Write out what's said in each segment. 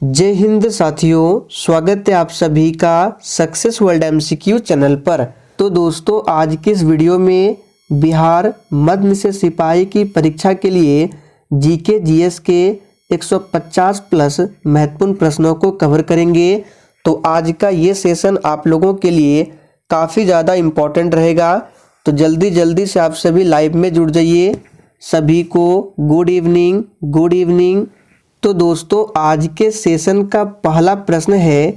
जय हिंद साथियों, स्वागत है आप सभी का सक्सेस वर्ल्ड एमसीक्यू चैनल पर। तो दोस्तों, आज की इस वीडियो में बिहार मध्य से सिपाही की परीक्षा के लिए जीके जीएस के 150 प्लस महत्वपूर्ण प्रश्नों को कवर करेंगे। तो आज का ये सेशन आप लोगों के लिए काफ़ी ज़्यादा इम्पोर्टेंट रहेगा। तो जल्दी जल्दी से आप सभी लाइव में जुड़ जाइए। सभी को गुड इवनिंग, गुड इवनिंग। तो दोस्तों, आज के सेशन का पहला प्रश्न है,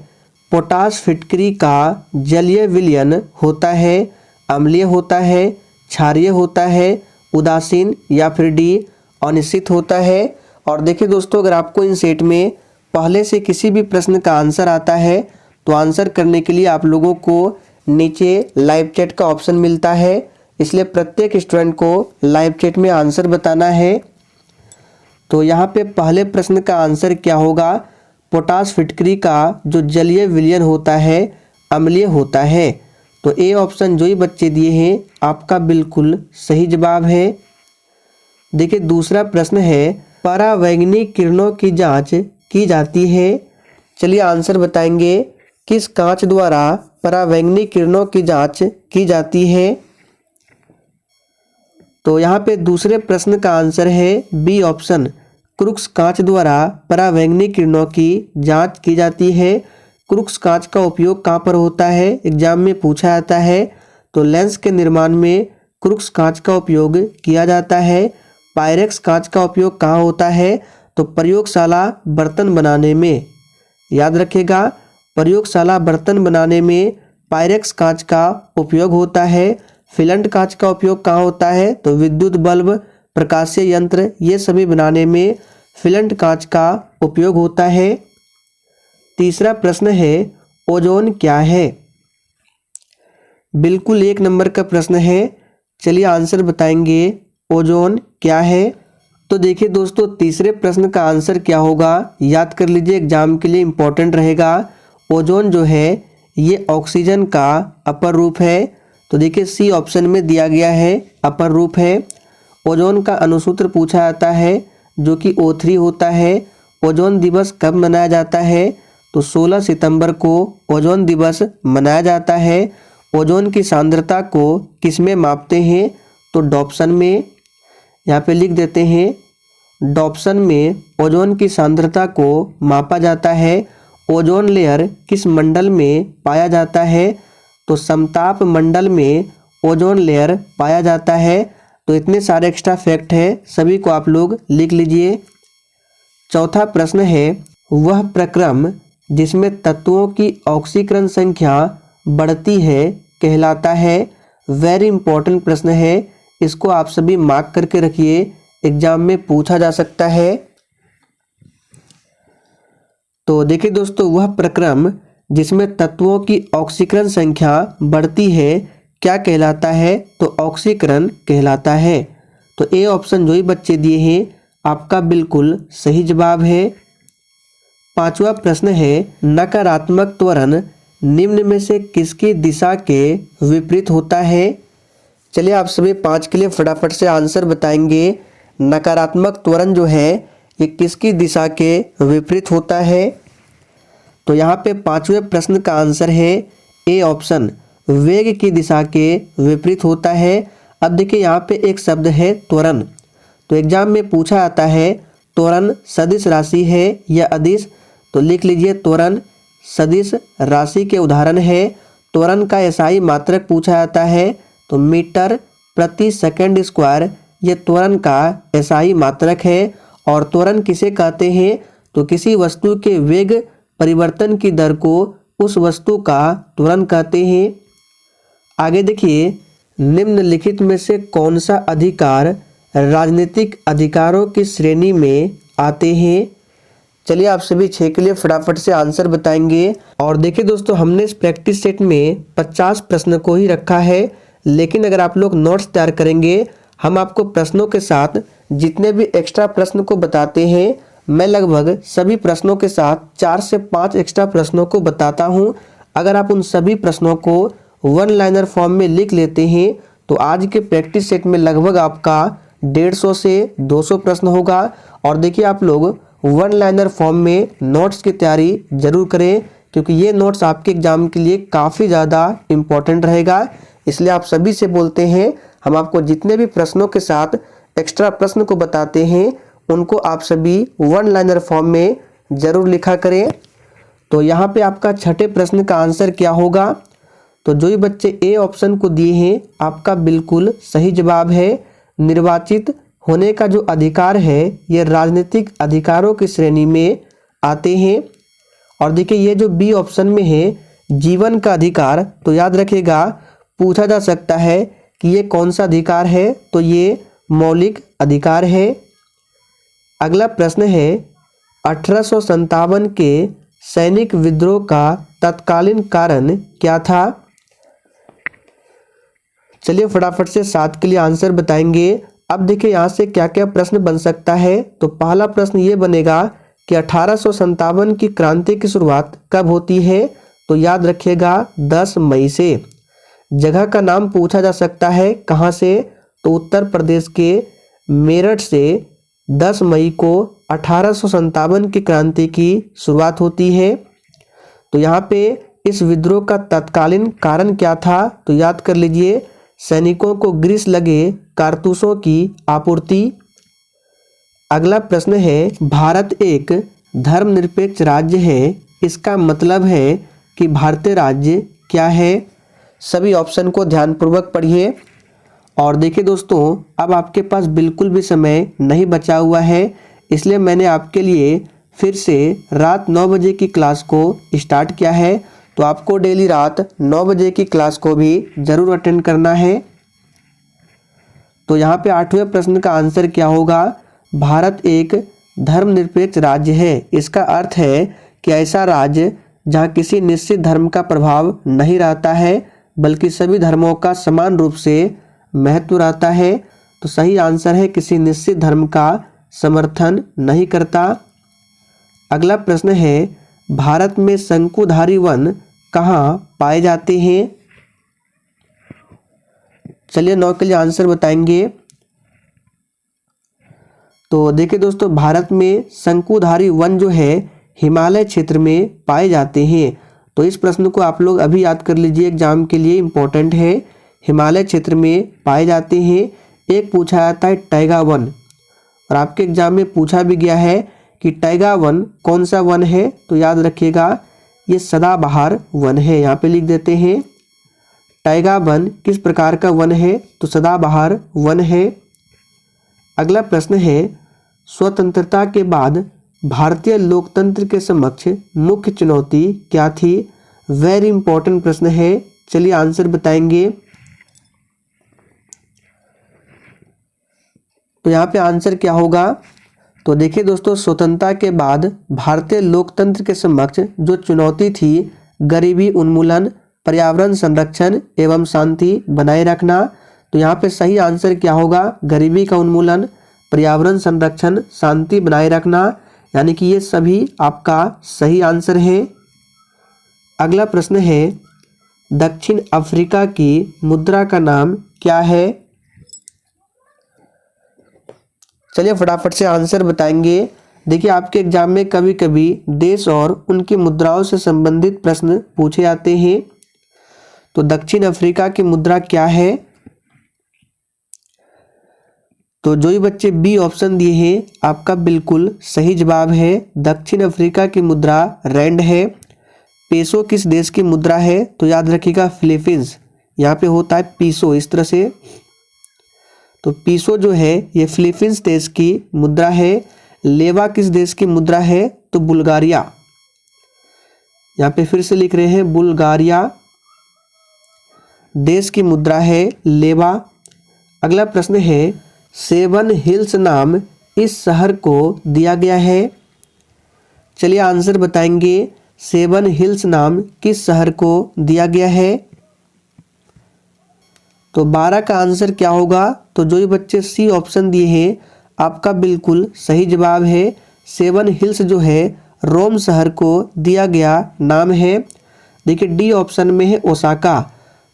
पोटाश फिटकरी का जलीय विलयन होता है, अम्लीय होता है, क्षारीय होता है, उदासीन या फिर डी अनिश्चित होता है। और देखिए दोस्तों, अगर आपको इन सेट में पहले से किसी भी प्रश्न का आंसर आता है तो आंसर करने के लिए आप लोगों को नीचे लाइव चैट का ऑप्शन मिलता है, इसलिए प्रत्येक स्टूडेंट को लाइव चैट में आंसर बताना है। तो यहाँ पे पहले प्रश्न का आंसर क्या होगा? पोटाश फिटकरी का जो जलीय विलयन होता है अम्लीय होता है। तो ए ऑप्शन जो ही बच्चे दिए हैं आपका बिल्कुल सही जवाब है। देखिए दूसरा प्रश्न है, परावैंगनिक किरणों की जांच की जाती है। चलिए आंसर बताएंगे, किस कांच द्वारा परावैंगनिक किरणों की जांच की जाती है? तो यहाँ पे दूसरे प्रश्न का आंसर है बी ऑप्शन, क्रूक्स कांच द्वारा परावैंगनिक किरणों की जांच की जाती है। क्रूक्स कांच का उपयोग कहाँ पर होता है? एग्जाम में पूछा जाता है। तो लेंस के निर्माण में क्रूक्स कांच का उपयोग किया जाता है। पायरेक्स कांच का उपयोग कहाँ होता है? तो प्रयोगशाला बर्तन बनाने में। याद रखिएगा, प्रयोगशाला बर्तन बनाने में पायरेक्स कांच का उपयोग होता है। फिलेंट कांच का उपयोग कहाँ होता है? तो विद्युत बल्ब, प्रकाशीय यंत्र, ये सभी बनाने में फिलेंट कांच का उपयोग होता है। तीसरा प्रश्न है, ओजोन क्या है? बिल्कुल 1 नंबर का प्रश्न है। चलिए आंसर बताएंगे, ओजोन क्या है? तो देखिए दोस्तों, तीसरे प्रश्न का आंसर क्या होगा? याद कर लीजिए, एग्जाम के लिए इम्पोर्टेंट रहेगा। ओजोन जो है ये ऑक्सीजन का अपर रूप है। तो देखिए सी ऑप्शन में दिया गया है, अपर रूप है। ओजोन का अनुसूत्र पूछा जाता है जो कि O3 होता है। ओजोन दिवस कब मनाया जाता है? तो 16 सितंबर को ओजोन दिवस मनाया जाता है। ओजोन की सांद्रता को किस में मापते हैं? तो डॉप्सन में। यहाँ पे लिख देते हैं, डॉप्सन में ओजोन की सांद्रता को मापा जाता है। ओजोन लेयर किस मंडल में पाया जाता है? तो समताप मंडल में ओजोन लेयर पाया जाता है। तो इतने सारे एक्स्ट्रा फैक्ट है, सभी को आप लोग लिख लीजिए। चौथा प्रश्न है, वह प्रक्रम जिसमें तत्वों की ऑक्सीकरण संख्या बढ़ती है कहलाता है। वेरी इंपॉर्टेंट प्रश्न है, इसको आप सभी मार्क करके रखिए, एग्जाम में पूछा जा सकता है। तो देखिए दोस्तों, वह प्रक्रम जिसमें तत्वों की ऑक्सीकरण संख्या बढ़ती है क्या कहलाता है? तो ऑक्सीकरण कहलाता है। तो ए ऑप्शन जो ही बच्चे दिए हैं आपका बिल्कुल सही जवाब है। पांचवा प्रश्न है, नकारात्मक त्वरण निम्न में से किसकी दिशा के विपरीत होता है? चलिए आप सभी 5 के लिए फटाफट से आंसर बताएंगे। नकारात्मक त्वरण जो है ये किसकी दिशा के विपरीत होता है? तो यहाँ पे 5वें प्रश्न का आंसर है ए ऑप्शन, वेग की दिशा के विपरीत होता है। अब देखिए यहाँ पे एक शब्द है त्वरण। तो एग्जाम में पूछा जाता है, त्वरण सदिश राशि है या अदिश? तो लिख लीजिए, त्वरण सदिश राशि के उदाहरण है। त्वरण का एसआई मात्रक पूछा जाता है, तो मीटर प्रति सेकंड स्क्वायर ये त्वरण का एसआई मात्रक है। और त्वरण किसे कहते हैं? तो किसी वस्तु के वेग परिवर्तन की दर को उस वस्तु का त्वरण कहते हैं। आगे देखिए, निम्नलिखित में से कौन सा अधिकार राजनीतिक अधिकारों की श्रेणी में आते हैं? चलिए आप सभी 6 के लिए फटाफट से आंसर बताएंगे। और देखिए दोस्तों, हमने इस प्रैक्टिस सेट में 50 प्रश्न को ही रखा है, लेकिन अगर आप लोग नोट्स तैयार करेंगे, हम आपको प्रश्नों के साथ जितने भी एक्स्ट्रा प्रश्न को बताते हैं, मैं लगभग सभी प्रश्नों के साथ 4 से 5 एक्स्ट्रा प्रश्नों को बताता हूं। अगर आप उन सभी प्रश्नों को 1 लाइनर फॉर्म में लिख लेते हैं तो आज के प्रैक्टिस सेट में लगभग आपका 150 से 200 प्रश्न होगा। और देखिए आप लोग वन लाइनर फॉर्म में नोट्स की तैयारी जरूर करें, क्योंकि ये नोट्स आपके एग्जाम के लिए काफ़ी ज़्यादा इम्पोर्टेंट रहेगा। इसलिए आप सभी से बोलते हैं, हम आपको जितने भी प्रश्नों के साथ एक्स्ट्रा प्रश्न को बताते हैं उनको आप सभी वन लाइनर फॉर्म में जरूर लिखा करें। तो यहाँ पे आपका छठे प्रश्न का आंसर क्या होगा? तो जो ही बच्चे ए ऑप्शन को दिए हैं आपका बिल्कुल सही जवाब है। निर्वाचित होने का जो अधिकार है ये राजनीतिक अधिकारों की श्रेणी में आते हैं। और देखिए ये जो बी ऑप्शन में है जीवन का अधिकार, तो याद रखिएगा पूछा जा सकता है कि ये कौन सा अधिकार है, तो ये मौलिक अधिकार है। अगला प्रश्न है 1857 के सैनिक विद्रोह का तत्कालीन कारण क्या था? चलिए फटाफट से 7 के लिए आंसर बताएंगे। अब देखिए यहाँ से क्या क्या प्रश्न बन सकता है। तो पहला प्रश्न ये बनेगा कि 1857 की क्रांति की शुरुआत कब होती है? तो याद रखिएगा 10 मई से। जगह का नाम पूछा जा सकता है, कहाँ से? तो उत्तर प्रदेश के मेरठ से 10 मई को 1857 की क्रांति की शुरुआत होती है। तो यहाँ पे इस विद्रोह का तत्कालीन कारण क्या था? तो याद कर लीजिए सैनिकों को ग्रीस लगे कारतूसों की आपूर्ति। अगला प्रश्न है भारत एक धर्मनिरपेक्ष राज्य है, इसका मतलब है कि भारतीय राज्य क्या है? सभी ऑप्शन को ध्यानपूर्वक पढ़िए। और देखिए दोस्तों अब आपके पास बिल्कुल भी समय नहीं बचा हुआ है, इसलिए मैंने आपके लिए फिर से रात 9 बजे की क्लास को स्टार्ट किया है। तो आपको डेली रात 9 बजे की क्लास को भी ज़रूर अटेंड करना है। तो यहाँ पे 8वें प्रश्न का आंसर क्या होगा? भारत एक धर्मनिरपेक्ष राज्य है, इसका अर्थ है कि ऐसा राज्य जहाँ किसी निश्चित धर्म का प्रभाव नहीं रहता है बल्कि सभी धर्मों का समान रूप से महत्व रहता है। तो सही आंसर है किसी निश्चित धर्म का समर्थन नहीं करता। अगला प्रश्न है भारत में शंकुधारी वन कहाँ पाए जाते हैं? चलिए 9 के लिए आंसर बताएंगे। तो देखिए दोस्तों भारत में शंकुधारी वन जो है हिमालय क्षेत्र में पाए जाते हैं। तो इस प्रश्न को आप लोग अभी याद कर लीजिए, एग्जाम के लिए इम्पोर्टेंट है। हिमालय क्षेत्र में पाए जाते हैं। एक पूछा जाता है टैगा वन, और आपके एग्जाम में पूछा भी गया है कि टैगा वन कौन सा वन है? तो याद रखिएगा ये सदाबहार वन है। यहाँ पे लिख देते हैं टैगा वन किस प्रकार का वन है? तो सदाबहार वन है। अगला प्रश्न है स्वतंत्रता के बाद भारतीय लोकतंत्र के समक्ष मुख्य चुनौती क्या थी? वेरी इंपॉर्टेंट प्रश्न है, चलिए आंसर बताएंगे। तो यहाँ पे आंसर क्या होगा? तो देखिए दोस्तों स्वतंत्रता के बाद भारतीय लोकतंत्र के समक्ष जो चुनौती थी गरीबी उन्मूलन, पर्यावरण संरक्षण एवं शांति बनाए रखना। तो यहाँ पे सही आंसर क्या होगा? गरीबी का उन्मूलन, पर्यावरण संरक्षण, शांति बनाए रखना, यानी कि ये सभी आपका सही आंसर है। अगला प्रश्न है दक्षिण अफ्रीका की मुद्रा का नाम क्या है? चलिए फटाफट से आंसर बताएंगे। देखिए आपके एग्जाम में कभी कभी देश और उनकी मुद्राओं से संबंधित प्रश्न पूछे जाते हैं। तो दक्षिण अफ्रीका की मुद्रा क्या है? तो जो ही बच्चे बी ऑप्शन दिए हैं आपका बिल्कुल सही जवाब है। दक्षिण अफ्रीका की मुद्रा रैंड है। पेसो किस देश की मुद्रा है? तो याद रखिएगा फिलीपींस। यहाँ पे होता है पीसो इस तरह से। तो पीसो जो है ये फिलीपींस देश की मुद्रा है। लेवा किस देश की मुद्रा है? तो बुल्गारिया। यहाँ पे फिर से लिख रहे हैं बुल्गारिया देश की मुद्रा है लेवा। अगला प्रश्न है सेवन हिल्स नाम इस शहर को दिया गया है। चलिए आंसर बताएंगे। सेवन हिल्स नाम किस शहर को दिया गया है? तो 12 का आंसर क्या होगा? तो जो ये बच्चे सी ऑप्शन दिए हैं आपका बिल्कुल सही जवाब है। सेवन हिल्स जो है रोम शहर को दिया गया नाम है। देखिए डी ऑप्शन में है ओसाका।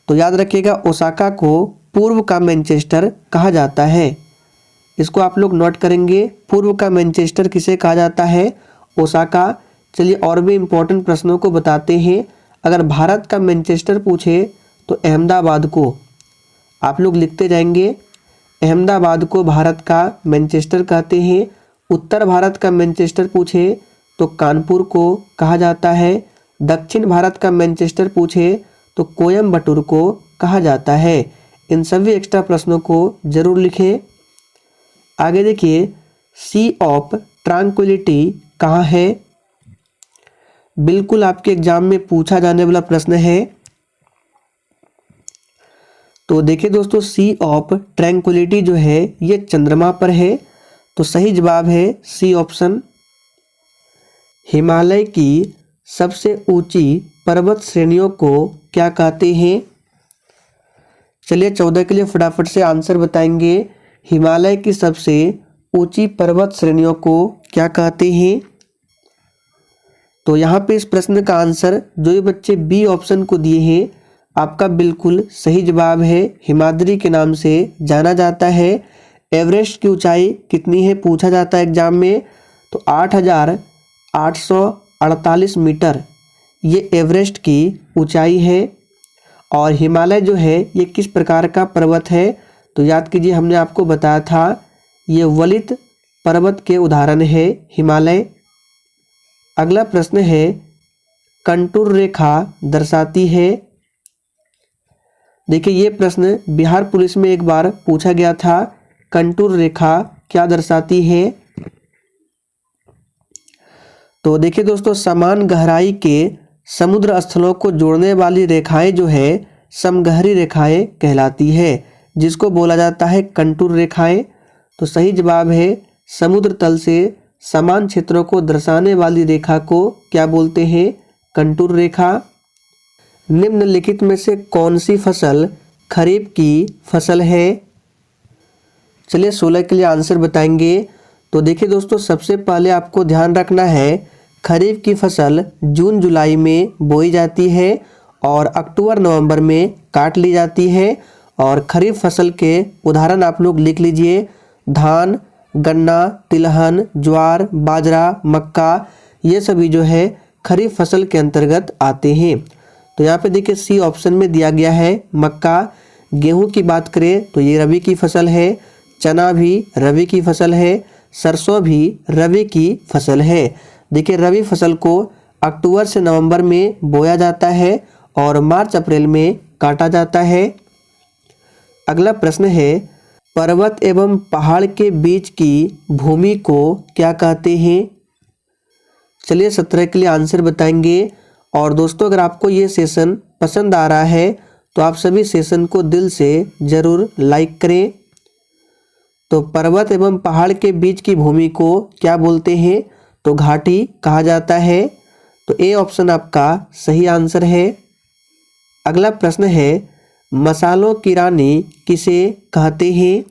तो याद रखिएगा ओसाका को पूर्व का मैनचेस्टर कहा जाता है। इसको आप लोग नोट करेंगे। पूर्व का मैनचेस्टर किसे कहा जाता है? ओसाका। चलिए और भी इम्पोर्टेंट प्रश्नों को बताते हैं। अगर भारत का मैनचेस्टर पूछे तो अहमदाबाद को आप लोग लिखते जाएंगे। अहमदाबाद को भारत का मैनचेस्टर कहते हैं। उत्तर भारत का मैनचेस्टर पूछे तो कानपुर को कहा जाता है। दक्षिण भारत का मैनचेस्टर पूछे तो कोयम्बटूर को कहा जाता है। इन सभी एक्स्ट्रा प्रश्नों को जरूर लिखें। आगे देखिए, सी ऑफ ट्रैंक्विलिटी कहाँ है? बिल्कुल आपके एग्जाम में पूछा जाने वाला प्रश्न है। तो देखिए दोस्तों, सी ऑफ ट्रैंक्विलिटी जो है ये चंद्रमा पर है। तो सही जवाब है सी ऑप्शन। हिमालय की सबसे ऊंची पर्वत श्रेणियों को क्या कहते हैं? चलिए 14 के लिए फटाफट से आंसर बताएंगे। हिमालय की सबसे ऊंची पर्वत श्रेणियों को क्या कहते हैं? तो यहाँ पे इस प्रश्न का आंसर जो ये बच्चे बी ऑप्शन को दिए हैं आपका बिल्कुल सही जवाब है। हिमाद्री के नाम से जाना जाता है। एवरेस्ट की ऊंचाई कितनी है पूछा जाता है एग्जाम में, तो 8,848 मीटर ये एवरेस्ट की ऊंचाई है। और हिमालय जो है ये किस प्रकार का पर्वत है? तो याद कीजिए, हमने आपको बताया था ये वलित पर्वत के उदाहरण है हिमालय। अगला प्रश्न है, कंटूर रेखा दर्शाती है। देखिए ये प्रश्न बिहार पुलिस में एक बार पूछा गया था। कंटूर रेखा क्या दर्शाती है? तो देखिए दोस्तों, समान गहराई के समुद्र स्थलों को जोड़ने वाली रेखाएं जो है समगहरी रेखाएं कहलाती है, जिसको बोला जाता है कंटूर रेखाएं। तो सही जवाब है समुद्र तल से समान क्षेत्रों को दर्शाने वाली रेखा को क्या बोलते हैं? कंटूर रेखा। निम्नलिखित में से कौन सी फसल खरीफ की फसल है? चलिए 16 के लिए आंसर बताएंगे। तो देखिए दोस्तों, सबसे पहले आपको ध्यान रखना है खरीफ की फसल जून जुलाई में बोई जाती है और अक्टूबर नवंबर में काट ली जाती है। और खरीफ फसल के उदाहरण आप लोग लिख लीजिए। धान, गन्ना, तिलहन, ज्वार, बाजरा, मक्का, ये सभी जो है खरीफ फसल के अंतर्गत आते हैं। तो यहाँ पे देखिए सी ऑप्शन में दिया गया है मक्का। गेहूं की बात करें तो ये रबी की फसल है। चना भी रबी की फसल है। सरसों भी रबी की फसल है। देखिए रबी फसल को अक्टूबर से नवंबर में बोया जाता है और मार्च अप्रैल में काटा जाता है। अगला प्रश्न है, पर्वत एवं पहाड़ के बीच की भूमि को क्या कहते हैं? चलिए 17 के लिए आंसर बताएंगे। और दोस्तों, अगर आपको ये सेशन पसंद आ रहा है तो आप सभी सेशन को दिल से ज़रूर लाइक करें। तो पर्वत एवं पहाड़ के बीच की भूमि को क्या बोलते हैं? तो घाटी कहा जाता है। तो ए ऑप्शन आपका सही आंसर है। अगला प्रश्न है, मसालों की रानी किसे कहते हैं?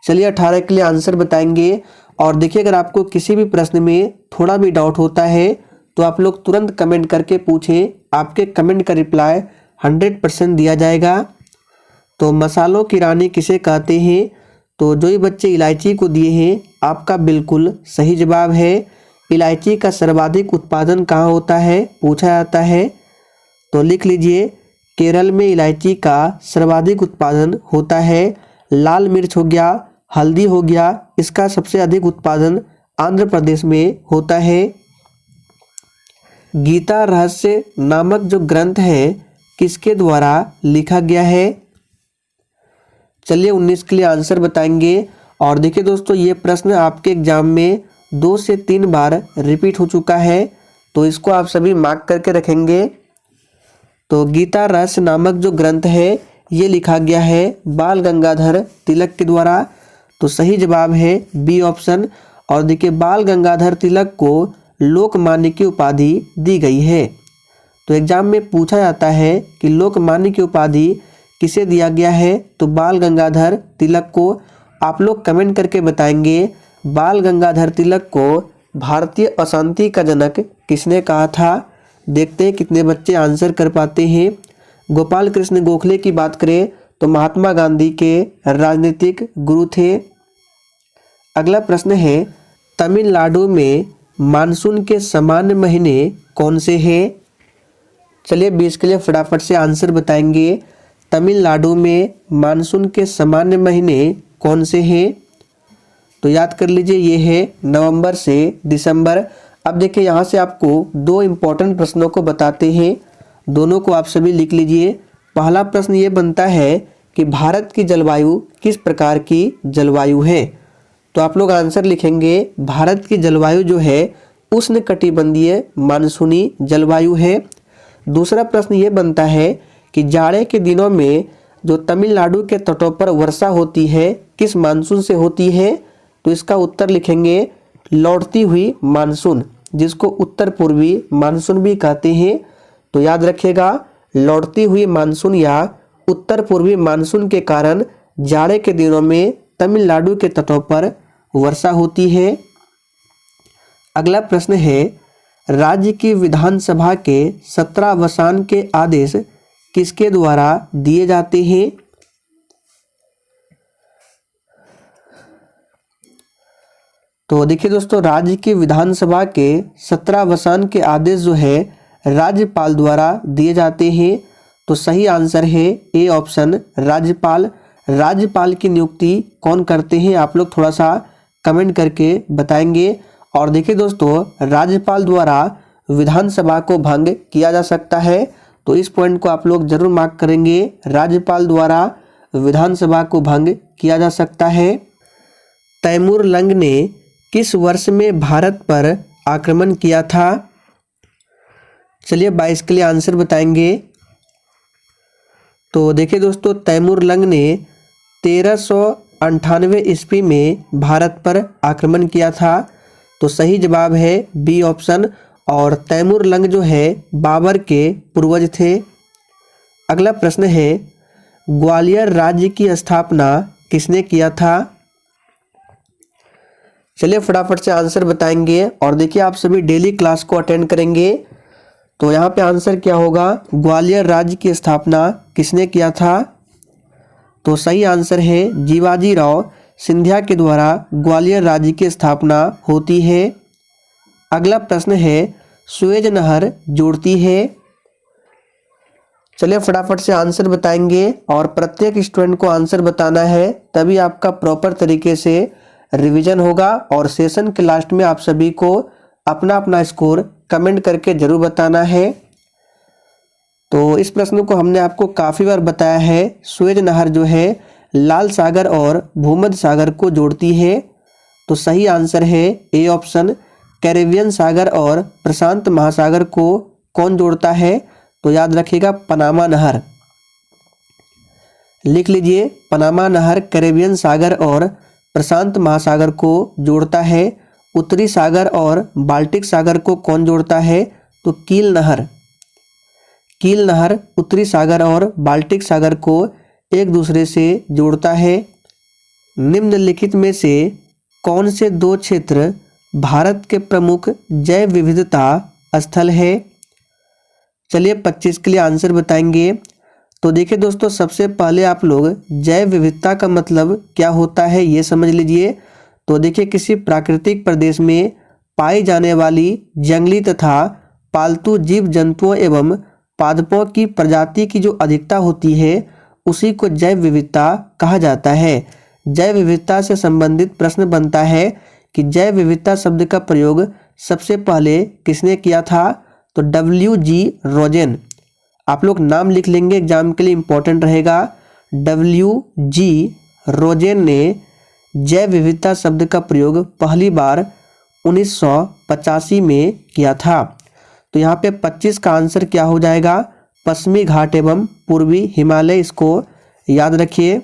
चलिए 18 के लिए आंसर बताएंगे। और देखिए, अगर आपको किसी भी प्रश्न में थोड़ा भी डाउट होता है तो आप लोग तुरंत कमेंट करके पूछें। आपके कमेंट का रिप्लाई 100% दिया जाएगा। तो मसालों की रानी किसे कहते हैं? तो जो ये बच्चे इलायची को दिए हैं आपका बिल्कुल सही जवाब है। इलायची का सर्वाधिक उत्पादन कहाँ होता है पूछा जाता है। तो लिख लीजिए, केरल में इलायची का सर्वाधिक उत्पादन होता है। लाल मिर्च हो गया, हल्दी हो गया, इसका सबसे अधिक उत्पादन आंध्र प्रदेश में होता है। गीता रहस्य नामक जो ग्रंथ है किसके द्वारा लिखा गया है? चलिए 19 के लिए आंसर बताएंगे। और देखिए दोस्तों, ये प्रश्न आपके एग्जाम में 2 से 3 बार रिपीट हो चुका है, तो इसको आप सभी मार्क करके रखेंगे। तो गीता रहस्य नामक जो ग्रंथ है ये लिखा गया है बाल गंगाधर तिलक के द्वारा। तो सही जवाब है बी ऑप्शन। और देखिए, बाल गंगाधर तिलक को लोकमान्य की उपाधि दी गई है। तो एग्जाम में पूछा जाता है कि लोकमान्य की उपाधि किसे दिया गया है? तो बाल गंगाधर तिलक को। आप लोग कमेंट करके बताएंगे बाल गंगाधर तिलक को भारतीय अशांति का जनक किसने कहा था। देखते हैं कितने बच्चे आंसर कर पाते हैं। गोपाल कृष्ण गोखले की बात करें तो महात्मा गांधी के राजनीतिक गुरु थे। अगला प्रश्न है, तमिलनाडु में मानसून के सामान्य महीने कौन से हैं? चलिए 20 के लिए फटाफट से आंसर बताएंगे। तमिलनाडु में मानसून के सामान्य महीने कौन से हैं? तो याद कर लीजिए, ये है नवंबर से दिसंबर। अब देखिए यहाँ से आपको दो इम्पोर्टेंट प्रश्नों को बताते हैं, दोनों को आप सभी लिख लीजिए। पहला प्रश्न ये बनता है कि भारत की जलवायु किस प्रकार की जलवायु है? तो आप लोग आंसर लिखेंगे, भारत की जलवायु जो है उष्णकटिबंधीय मानसूनी जलवायु है। दूसरा प्रश्न ये बनता है कि जाड़े के दिनों में जो तमिलनाडु के तटों पर वर्षा होती है किस मानसून से होती है? तो इसका उत्तर लिखेंगे लौटती हुई मानसून, जिसको उत्तर पूर्वी मानसून भी कहते हैं। तो याद रखिएगा, लौटती हुई मानसून या उत्तर पूर्वी मानसून के कारण जाड़े के दिनों में तमिलनाडु के तटों पर वर्षा होती है। अगला प्रश्न है, राज्य की विधानसभा के 17 अवसान के आदेश किसके द्वारा दिए जाते हैं? तो देखिए दोस्तों, राज्य की विधानसभा के 17 अवसान के आदेश जो है राज्यपाल द्वारा दिए जाते हैं। तो सही आंसर है ए ऑप्शन, राज्यपाल। राज्यपाल की नियुक्ति कौन करते हैं? आप लोग थोड़ा सा कमेंट करके बताएंगे। और देखिए दोस्तों, राज्यपाल द्वारा विधानसभा को भंग किया जा सकता है, तो इस पॉइंट को आप लोग जरूर मार्क करेंगे, राज्यपाल द्वारा विधानसभा को भंग किया जा सकता है। तैमूर लंग ने किस वर्ष में भारत पर आक्रमण किया था? चलिए 22 के लिए आंसर बताएंगे। तो देखिए दोस्तों, तैमूर लंग ने 1398 ईस्वी में भारत पर आक्रमण किया था। तो सही जवाब है बी ऑप्शन। और तैमूर लंग जो है बाबर के पूर्वज थे। अगला प्रश्न है, ग्वालियर राज्य की स्थापना किसने किया था? चलिए फटाफट से आंसर बताएंगे। और देखिए, आप सभी डेली क्लास को अटेंड करेंगे, तो यहाँ पे आंसर क्या होगा, ग्वालियर राज्य की स्थापना किसने किया था? तो सही आंसर है जीवाजी राव सिंधिया के द्वारा ग्वालियर राज्य की स्थापना होती है। अगला प्रश्न है, सुएज नहर जोड़ती है? चलिए फटाफट से आंसर बताएंगे और प्रत्येक स्टूडेंट को आंसर बताना है, तभी आपका प्रॉपर तरीके से रिवीजन होगा। और सेशन के लास्ट में आप सभी को अपना अपना स्कोर कमेंट करके जरूर बताना है। तो इस प्रश्न को हमने आपको काफ़ी बार बताया है। सुएज नहर जो है लाल सागर और भूमध्य सागर को जोड़ती है। तो सही आंसर है ए ऑप्शन, कैरेबियन सागर और प्रशांत महासागर को कौन जोड़ता है? तो याद रखिएगा पनामा नहर। लिख लीजिए, पनामा नहर कैरेबियन सागर और प्रशांत महासागर को जोड़ता है। उत्तरी सागर और बाल्टिक सागर को कौन जोड़ता है? तो कील नहर। कील नहर उत्तरी सागर और बाल्टिक सागर को एक दूसरे से जोड़ता है। निम्नलिखित में से कौन से दो क्षेत्र भारत के प्रमुख जैव विविधता स्थल है? चलिए 25 के लिए आंसर बताएंगे। तो देखिए दोस्तों, सबसे पहले आप लोग जैव विविधता का मतलब क्या होता है ये समझ लीजिए। तो देखिए, किसी प्राकृतिक प्रदेश में पाई जाने वाली जंगली तथा पालतू जीव जंतुओं एवं पादपों की प्रजाति की जो अधिकता होती है उसी को जैव विविधता कहा जाता है। जैव विविधता से संबंधित प्रश्न बनता है कि जैव विविधता शब्द का प्रयोग सबसे पहले किसने किया था? तो WG रोजेन। आप लोग नाम लिख लेंगे, एग्जाम के लिए इंपॉर्टेंट रहेगा। WG रोजेन ने जैव विविधता शब्द का प्रयोग पहली बार 1985 में किया था। तो यहाँ पे 25 का आंसर क्या हो जाएगा? पश्चिमी घाट एवं पूर्वी हिमालय, इसको याद रखिए।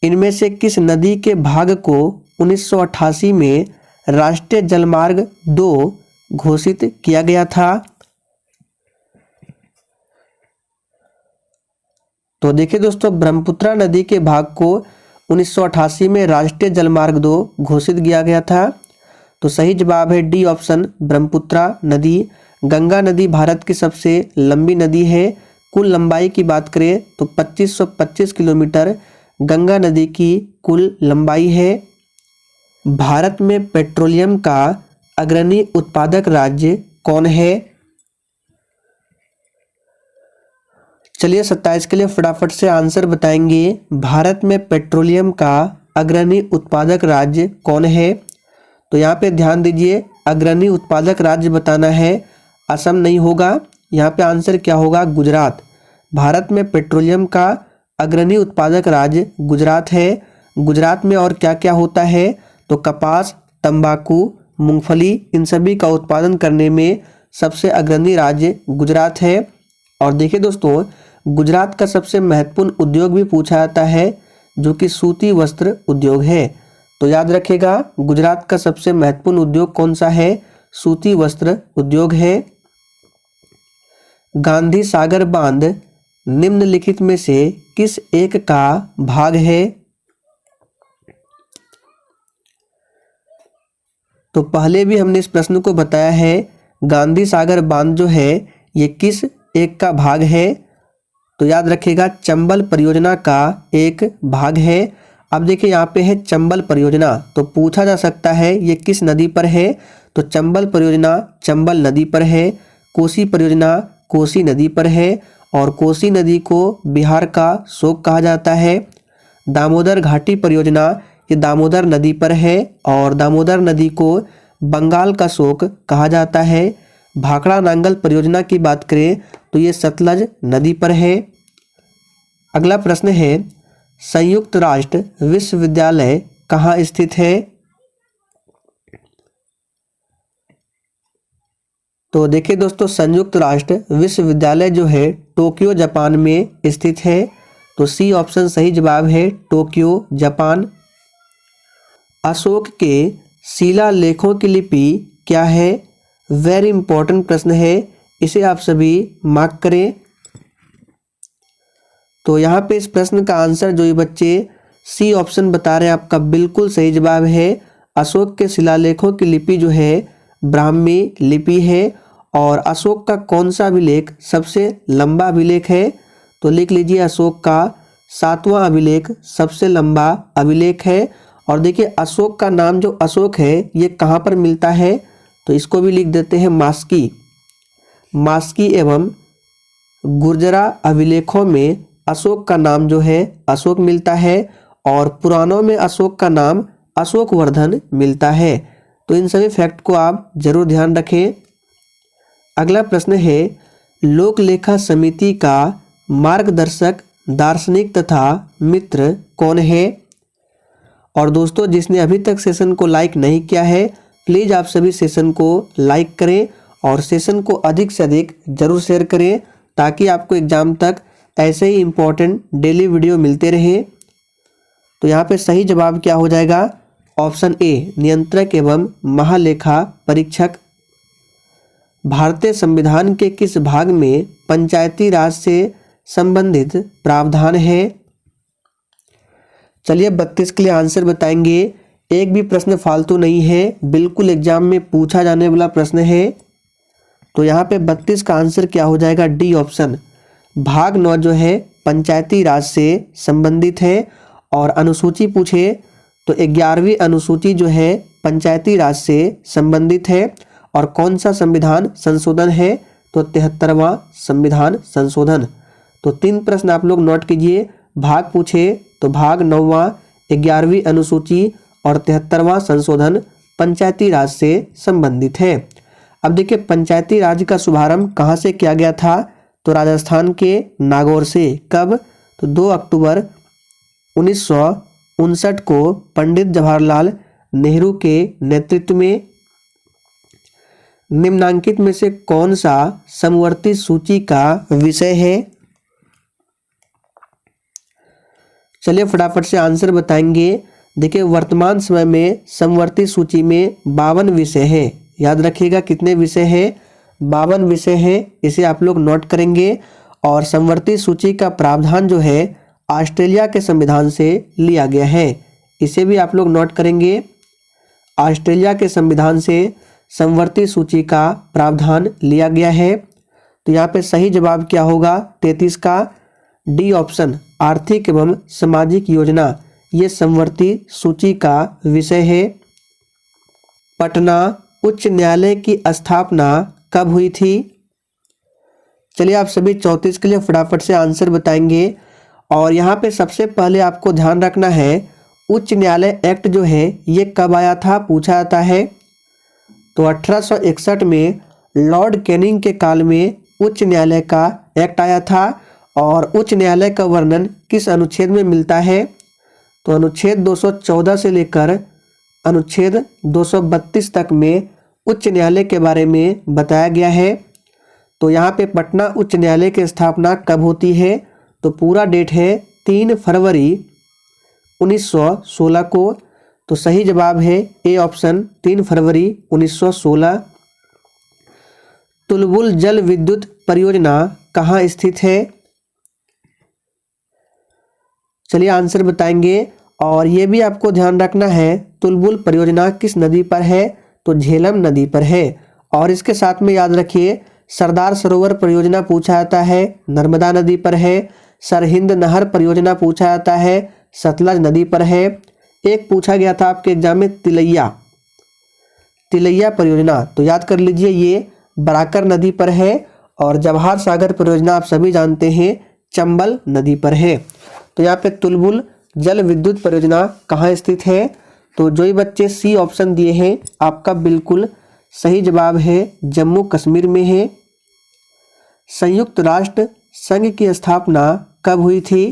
इनमें से किस नदी के भाग को 1988 में राष्ट्रीय जलमार्ग 2 घोषित किया गया था? तो देखिए दोस्तों, ब्रह्मपुत्र नदी के भाग को 1988 में राष्ट्रीय जलमार्ग 2 घोषित किया गया था। तो सही जवाब है डी ऑप्शन, ब्रह्मपुत्र नदी। गंगा नदी भारत की सबसे लंबी नदी है, कुल लंबाई की बात करें तो 2525 किलोमीटर गंगा नदी की कुल लंबाई है। भारत में पेट्रोलियम का अग्रणी उत्पादक राज्य कौन है? चलिए 27 के लिए फटाफट से आंसर बताएंगे। भारत में पेट्रोलियम का अग्रणी उत्पादक राज्य कौन है? तो यहाँ पे ध्यान दीजिए, अग्रणी उत्पादक राज्य बताना है, असम नहीं होगा। यहाँ पे आंसर क्या होगा? गुजरात। भारत में पेट्रोलियम का अग्रणी उत्पादक राज्य गुजरात है। गुजरात में और क्या क्या होता है? तो कपास, तंबाकू, मूंगफली, इन सभी का उत्पादन करने में सबसे अग्रणी राज्य गुजरात है। और देखिए दोस्तों, गुजरात का सबसे महत्वपूर्ण उद्योग भी पूछा जाता है, जो कि सूती वस्त्र उद्योग है। तो याद रखिएगा, गुजरात का सबसे महत्वपूर्ण उद्योग कौन सा है? सूती वस्त्र उद्योग है। गांधी सागर बांध निम्नलिखित में से किस एक का भाग है? तो पहले भी हमने इस प्रश्न को बताया है, गांधी सागर बांध जो है ये किस एक का भाग है? तो याद रखिएगा, चंबल परियोजना का एक भाग है। अब देखिए यहाँ पे है चंबल परियोजना, तो पूछा जा सकता है ये किस नदी पर है? तो चंबल परियोजना चंबल नदी पर है। कोसी परियोजना कोसी नदी पर है, और कोसी नदी को बिहार का शोक कहा जाता है। दामोदर घाटी परियोजना ये दामोदर नदी पर है, और दामोदर नदी को बंगाल का शोक कहा जाता है। भाखड़ा नांगल परियोजना की बात करें तो ये सतलज नदी पर है। अगला प्रश्न है, संयुक्त राष्ट्र विश्वविद्यालय कहाँ स्थित है? तो देखिए दोस्तों, संयुक्त राष्ट्र विश्वविद्यालय जो है टोक्यो जापान में स्थित है। तो सी ऑप्शन सही जवाब है, टोक्यो जापान। अशोक के शिलालेखों की लिपि क्या है? वेरी इंपॉर्टेंट प्रश्न है, इसे आप सभी मार्क करें। तो यहाँ पे इस प्रश्न का आंसर जो ये बच्चे सी ऑप्शन बता रहे हैं आपका बिल्कुल सही जवाब है। अशोक के शिलालेखों की लिपि जो है ब्राह्मी लिपि है। और अशोक का कौन सा अभिलेख सबसे लंबा अभिलेख है? तो लिख लीजिए, अशोक का 7वां अभिलेख सबसे लंबा अभिलेख है। और देखिए, अशोक का नाम जो अशोक है ये कहाँ पर मिलता है? तो इसको भी लिख देते हैं, मास्की एवं गुर्जरा अभिलेखों में अशोक का नाम जो है अशोक मिलता है, और पुराणों में अशोक का नाम अशोकवर्धन मिलता है। तो इन सभी फैक्ट को आप जरूर ध्यान रखें। अगला प्रश्न है, लोक लेखा समिति का मार्गदर्शक दार्शनिक तथा मित्र कौन है? और दोस्तों, जिसने अभी तक सेशन को लाइक नहीं किया है, प्लीज़ आप सभी सेशन को लाइक करें और सेशन को अधिक से अधिक जरूर शेयर करें, ताकि आपको एग्जाम तक ऐसे ही इम्पोर्टेंट डेली वीडियो मिलते रहे। तो यहाँ पे सही जवाब क्या हो जाएगा? ऑप्शन ए, नियंत्रक एवं महालेखा परीक्षक। भारतीय संविधान के किस भाग में पंचायती राज से संबंधित प्रावधान है? चलिए 32 के लिए आंसर बताएंगे। एक भी प्रश्न फालतू नहीं है, बिल्कुल एग्जाम में पूछा जाने वाला प्रश्न है। तो यहाँ पे 32 का आंसर क्या हो जाएगा? D option. भाग 9 जो है पंचायती राज से संबंधित है। और अनुसूची पूछे तो 11वीं अनुसूची जो है पंचायती राज से संबंधित है। और कौन सा संविधान संशोधन है? तो 73वां संविधान संशोधन। तो 3 प्रश्न आप लोग नोट कीजिए। भाग पूछे तो भाग 9वां, 11वीं अनुसूची और 73वां संशोधन पंचायती राज से संबंधित है। अब देखिए, पंचायती राज का शुभारंभ कहाँ से किया गया था? तो राजस्थान के नागौर से। कब? तो 2 अक्टूबर 1959 को पंडित जवाहरलाल नेहरू के नेतृत्व में। निम्नांकित में से कौन सा समवर्ती सूची का विषय है? चलिए फटाफट से आंसर बताएंगे। देखिए, वर्तमान समय में समवर्ती सूची में 52 विषय है। याद रखिएगा, कितने विषय हैं? 52 विषय हैं। इसे आप लोग नोट करेंगे। और समवर्ती सूची का प्रावधान जो है ऑस्ट्रेलिया के संविधान से लिया गया है, इसे भी आप लोग नोट करेंगे। ऑस्ट्रेलिया के संविधान से समवर्ती सूची का प्रावधान लिया गया है। तो यहाँ पे सही जवाब क्या होगा 33 का डी ऑप्शन आर्थिक एवं सामाजिक योजना ये समवर्ती सूची का विषय है। पटना उच्च न्यायालय की स्थापना कब हुई थी? चलिए आप सभी 34 के लिए फटाफट से आंसर बताएंगे। और यहाँ पे सबसे पहले आपको ध्यान रखना है उच्च न्यायालय एक्ट जो है ये कब आया था पूछा जाता है। तो 1861 में लॉर्ड कैनिंग के काल में उच्च न्यायालय का एक्ट आया था। और उच्च न्यायालय का वर्णन किस अनुच्छेद में मिलता है? तो अनुच्छेद 214 से लेकर अनुच्छेद 232 तक में उच्च न्यायालय के बारे में बताया गया है। तो यहाँ पे पटना उच्च न्यायालय की स्थापना कब होती है? तो पूरा डेट है 3 फरवरी 1916 को। तो सही जवाब है ए ऑप्शन 3 फरवरी 1916। तुलबुल जल विद्युत परियोजना कहाँ स्थित है? चलिए आंसर बताएंगे। और ये भी आपको ध्यान रखना है तुलबुल परियोजना किस नदी पर है? तो झेलम नदी पर है। और इसके साथ में याद रखिए सरदार सरोवर परियोजना पूछा जाता है नर्मदा नदी पर है। सरहिंद नहर परियोजना पूछा जाता है सतलज नदी पर है। एक पूछा गया था आपके एग्जाम में तिलैया परियोजना, तो याद कर लीजिए ये बराकर नदी पर है। और जवाहर सागर परियोजना आप सभी जानते हैं चंबल नदी पर है। तो यहाँ पे तुलबुल जल विद्युत परियोजना कहाँ स्थित है? तो जो ही बच्चे सी ऑप्शन दिए हैं आपका बिल्कुल सही जवाब है जम्मू कश्मीर में है। संयुक्त राष्ट्र संघ की स्थापना कब हुई थी?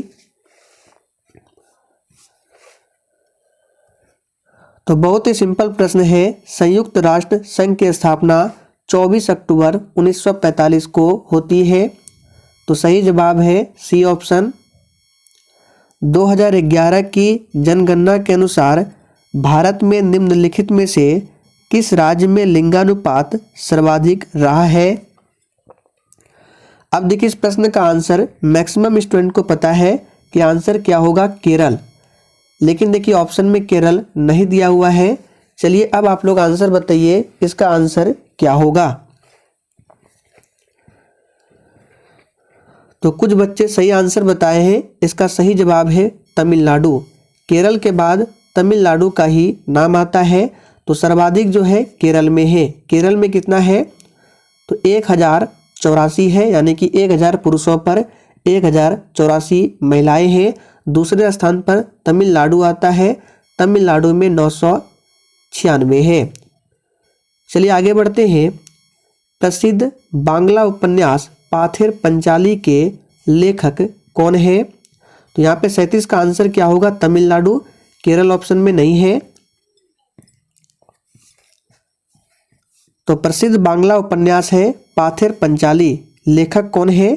तो बहुत ही सिंपल प्रश्न है। संयुक्त राष्ट्र संघ की स्थापना 24 अक्टूबर 1945 को होती है। तो सही जवाब है सी ऑप्शन। 2011 की जनगणना के अनुसार भारत में निम्नलिखित में से किस राज्य में लिंगानुपात सर्वाधिक रहा है? अब देखिए इस प्रश्न का आंसर मैक्सिमम स्टूडेंट को पता है कि आंसर क्या होगा केरल, लेकिन देखिए ऑप्शन में केरल नहीं दिया हुआ है। चलिए अब आप लोग आंसर बताइए इसका आंसर क्या होगा। तो कुछ बच्चे सही आंसर बताए हैं। इसका सही जवाब है तमिलनाडु। केरल के बाद तमिलनाडु का ही नाम आता है। तो सर्वाधिक जो है केरल में है। केरल में कितना है? तो 1084 है, यानी कि 1000 पुरुषों पर 1084 महिलाएं हैं। दूसरे स्थान पर तमिलनाडु आता है। तमिलनाडु में 996 है। चलिए आगे बढ़ते हैं। प्रसिद्ध बांग्ला उपन्यास पाथेर पंचाली के लेखक कौन है? तो यहाँ पे 37 का आंसर क्या होगा? तमिलनाडु। केरल ऑप्शन में नहीं है। तो प्रसिद्ध बांग्ला उपन्यास है पाथेर पंचाली। लेखक कौन है?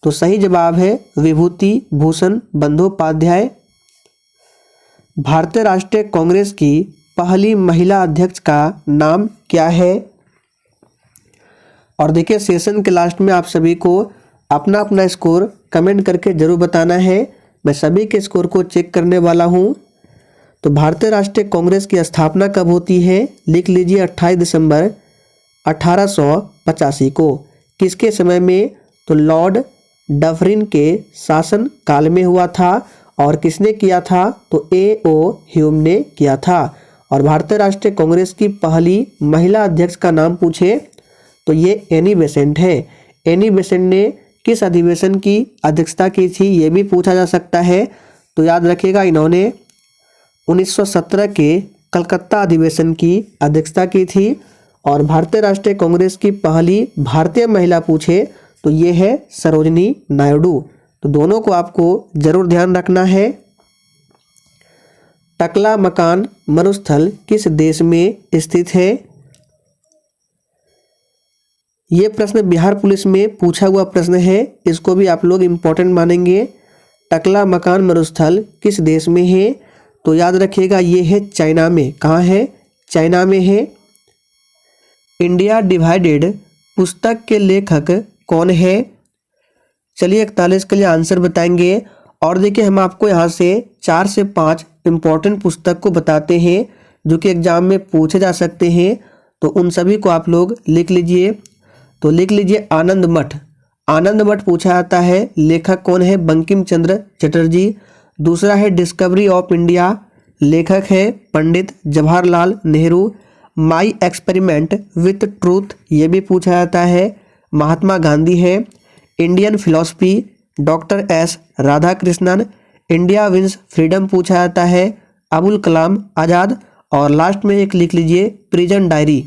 तो सही जवाब है विभूति भूषण बंदोपाध्याय। भारतीय राष्ट्रीय कांग्रेस की पहली महिला अध्यक्ष का नाम क्या है? और देखिए सेशन के लास्ट में आप सभी को अपना अपना स्कोर कमेंट करके जरूर बताना है। मैं सभी के स्कोर को चेक करने वाला हूं। तो भारतीय राष्ट्रीय कांग्रेस की स्थापना कब होती है? लिख लीजिए 28 दिसंबर 1885 को। किसके समय में? तो लॉर्ड डफरिन के शासन काल में हुआ था। और किसने किया था? तो A.O. ह्यूम ने किया था। और भारतीय राष्ट्रीय कांग्रेस की पहली महिला अध्यक्ष का नाम पूछे तो ये एनी बेसेंट है। एनी बेसेंट ने किस अधिवेशन की अध्यक्षता की थी ये भी पूछा जा सकता है। तो याद रखिएगा इन्होंने 1917 के कलकत्ता अधिवेशन की अध्यक्षता की थी। और भारतीय राष्ट्रीय कांग्रेस की पहली भारतीय महिला पूछे तो ये है सरोजनी नायडू। तो दोनों को आपको जरूर ध्यान रखना है। टकला मकान मरुस्थल किस देश में स्थित है? ये प्रश्न बिहार पुलिस में पूछा हुआ प्रश्न है। इसको भी आप लोग इम्पोर्टेंट मानेंगे। टकला मकान मरुस्थल किस देश में है? तो याद रखिएगा ये है चाइना में। कहाँ है? चाइना में है। इंडिया डिवाइडेड पुस्तक के लेखक कौन है? चलिए 41 के लिए आंसर बताएंगे। और देखिए हम आपको यहाँ से 4 से 5 इम्पोर्टेंट पुस्तक को बताते हैं जो कि एग्जाम में पूछे जा सकते हैं। तो उन सभी को आप लोग लिख लीजिए। तो लिख लीजिए आनंद मठ आनंद मठ पूछा जाता है, लेखक कौन है? बंकिम चंद्र चटर्जी। दूसरा है डिस्कवरी ऑफ इंडिया, लेखक है Pandit Jawaharlal Nehru. My experiment with truth, ये भी पूछा जाता है, महात्मा गांधी है। Indian philosophy, doctor S Radhakrishnan. India wins freedom पूछा जाता है, अबुल कलाम आज़ाद। और लास्ट में एक लिख लीजिए प्रिजन डायरी,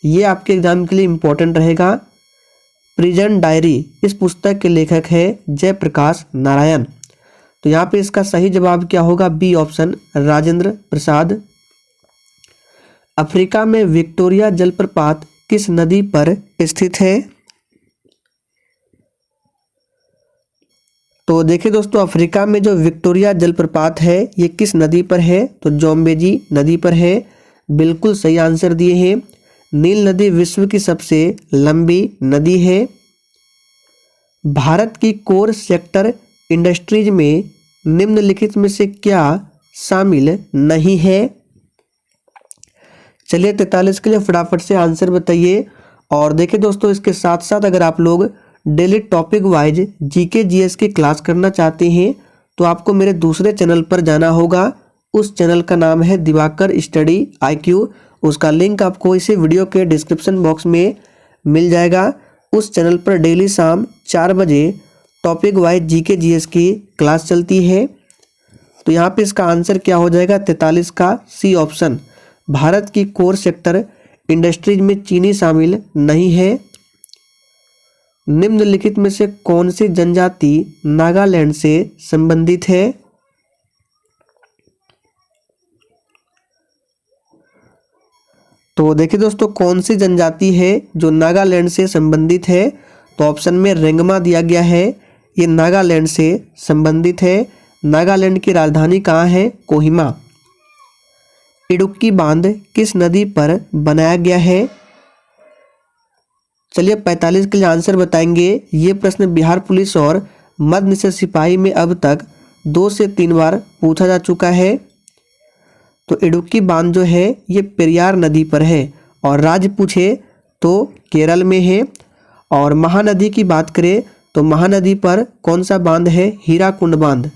ये आपके एग्जाम के लिए इम्पोर्टेंट रहेगा। प्रिजन डायरी, इस पुस्तक के लेखक है जयप्रकाश नारायण। तो यहाँ पे इसका सही जवाब क्या होगा? B option, Rajendra Prasad. Africa में विक्टोरिया जलप्रपात किस नदी पर स्थित है? तो देखिए दोस्तों, अफ्रीका में जो विक्टोरिया जलप्रपात है ये किस नदी पर है? तो जोम्बेजी नदी पर है। बिल्कुल सही आंसर दिए हैं। नील नदी विश्व की सबसे लंबी नदी है। भारत की कोर सेक्टर इंडस्ट्रीज में निम्नलिखित में से क्या शामिल नहीं है? चलिए 43 के लिए फटाफट से आंसर बताइए। और देखिए दोस्तों, इसके साथ साथ अगर आप लोग daily topic wise GK GS की क्लास करना चाहते हैं तो आपको मेरे दूसरे चैनल पर जाना होगा। उस चैनल का नाम है दिवाकर स्टडी IQ। उसका लिंक आपको इसी वीडियो के डिस्क्रिप्शन बॉक्स में मिल जाएगा। उस चैनल पर डेली शाम 4 बजे टॉपिक वाइज जीके जीएस की क्लास चलती है। तो यहाँ पे इसका आंसर क्या हो जाएगा? 43 का सी ऑप्शन। भारत की कोर सेक्टर इंडस्ट्रीज में चीनी शामिल नहीं है। निम्नलिखित में से कौन सी जनजाति नागालैंड से संबंधित है? तो देखिए दोस्तों, कौन सी जनजाति है जो नागालैंड से संबंधित है? तो ऑप्शन में रेंगमा दिया गया है, ये नागालैंड से संबंधित है। नागालैंड की राजधानी कहाँ है? कोहिमा। इडुक्की बांध किस नदी पर बनाया गया है? चलिए 45 के लिए आंसर बताएंगे। ये प्रश्न बिहार पुलिस और मध्य निषेध सिपाही में अब तक 2 से 3 बार पूछा जा चुका है। तो इडुक्की बांध जो है ये पेरियार नदी पर है और राज्य पूछे तो केरल में है। और महानदी की बात करें तो महानदी पर कौन सा बांध है? हीराकुंड बांध।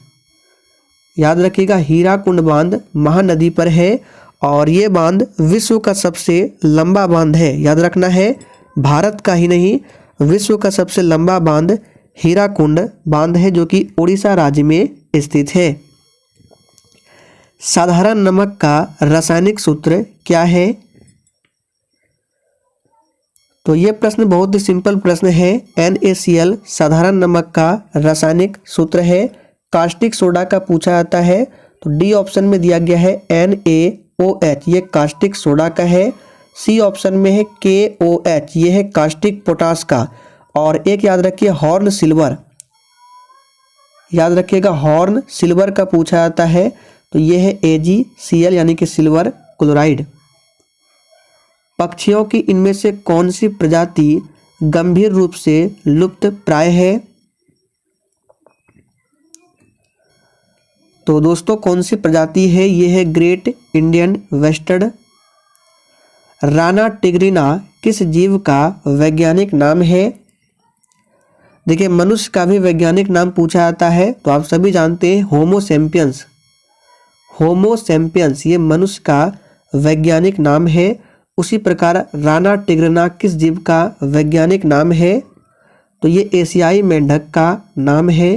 याद रखिएगा, हीराकुंड बांध महानदी पर है और ये बांध विश्व का सबसे लंबा बांध है। याद रखना है, भारत का ही नहीं विश्व का सबसे लंबा बांध हीराकुंड बांध है, जो कि उड़ीसा राज्य में स्थित है। साधारण नमक का रासायनिक सूत्र क्या है? तो ये प्रश्न बहुत ही सिंपल प्रश्न है। NaCl साधारण नमक का रासायनिक सूत्र है। कास्टिक सोडा का पूछा जाता है तो डी ऑप्शन में दिया गया है NaOH, ये कास्टिक सोडा का है। सी ऑप्शन में है KOH, ये है कास्टिक पोटास का। और एक याद रखिए हॉर्न सिल्वर, याद रखिएगा हॉर्न सिल्वर का पूछा जाता है तो ये है AgCl यानी कि सिल्वर क्लोराइड। पक्षियों की इनमें से कौन सी प्रजाति गंभीर रूप से लुप्त प्राय है? तो दोस्तों कौन सी प्रजाति है? ये है ग्रेट इंडियन वेस्टर्न। राना टिग्रिना किस जीव का वैज्ञानिक नाम है? देखिए, मनुष्य का भी वैज्ञानिक नाम पूछा जाता है तो आप सभी जानते हैं होमो सैपियंस। होमो सैपियंस ये मनुष्य का वैज्ञानिक नाम है। उसी प्रकार राना टिग्रिना किस जीव का वैज्ञानिक नाम है? तो ये एशियाई मेंढक का नाम है।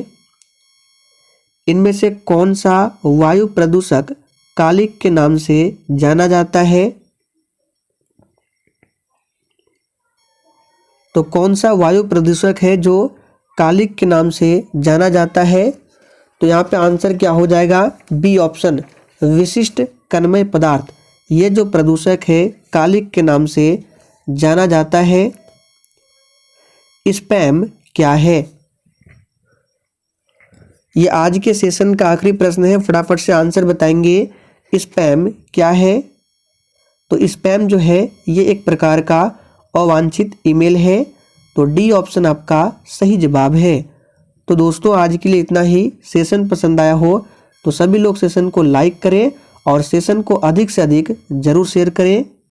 इनमें से कौन सा वायु प्रदूषक कालिक के नाम से जाना जाता है? तो कौन सा वायु प्रदूषक है जो कालिक के नाम से जाना जाता है? तो यहाँ पे आंसर क्या हो जाएगा? बी ऑप्शन, विशिष्ट कणमय पदार्थ। ये जो प्रदूषक है कालिक के नाम से जाना जाता है। स्पैम क्या है? ये आज के सेशन का आखिरी प्रश्न है, फटाफट से आंसर बताएंगे। स्पैम क्या है? तो स्पैम जो है ये एक प्रकार का अवांछित ईमेल है। तो डी ऑप्शन आपका सही जवाब है। तो दोस्तों आज के लिए इतना ही। सेशन पसंद आया हो तो सभी लोग सेशन को लाइक करें और सेशन को अधिक से अधिक जरूर शेयर करें।